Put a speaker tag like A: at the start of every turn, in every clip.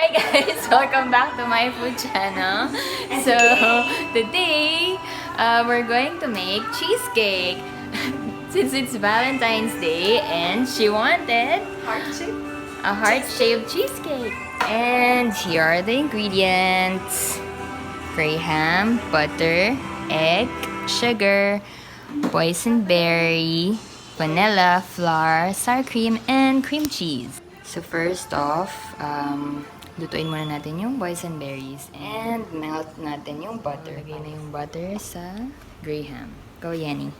A: Hi guys! Welcome back to my food channel. So, today, we're going to make cheesecake. Since it's Valentine's Day and she wanted a heart-shaped cheesecake. And here are the ingredients. Graham, butter, egg, sugar, boysenberry, vanilla, flour, sour cream, and cream cheese. So first off, lutuin muna natin yung boysenberries and melt natin yung butter. Lagay na yung butter sa Graham. Go, Yenny.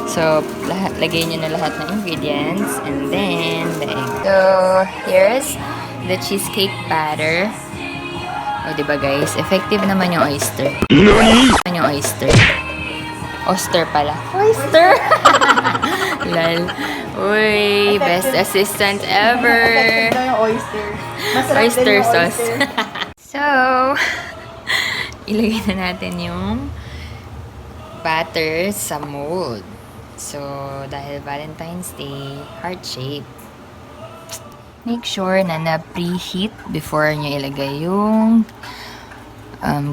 A: So, lagay nyo na lahat ng ingredients and then the egg. So, here's the cheesecake batter. O, diba guys? Effective naman yung oyster. Yung oyster. Oyster pala. Oyster! Lol. Uy, best assistant ever.
B: Effective daw yung oyster. Masarap
A: Oyster
B: din yung
A: sauce.
B: oyster.
A: So, ilagay na natin yung batter sa mold. So, dahil Valentine's Day, heart shape. Make sure na na-preheat before nyo ilagay yung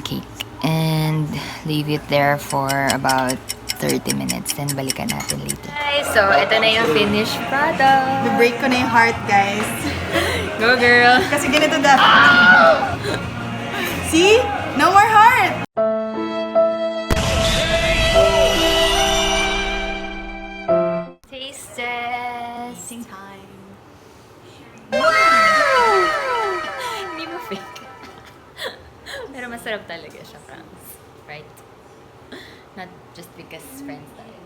A: cake. And leave it there for about 30 minutes. Then, balikan natin later. Guys, so ito na yung finished product.
B: Break ko na yung heart, guys.
A: Go, girl!
B: Kasi ganito See? No more heart!
A: Taste testing time. Hindi mo fake. Pero masarap talaga siya, Franz. Right? Not just because friends tayo.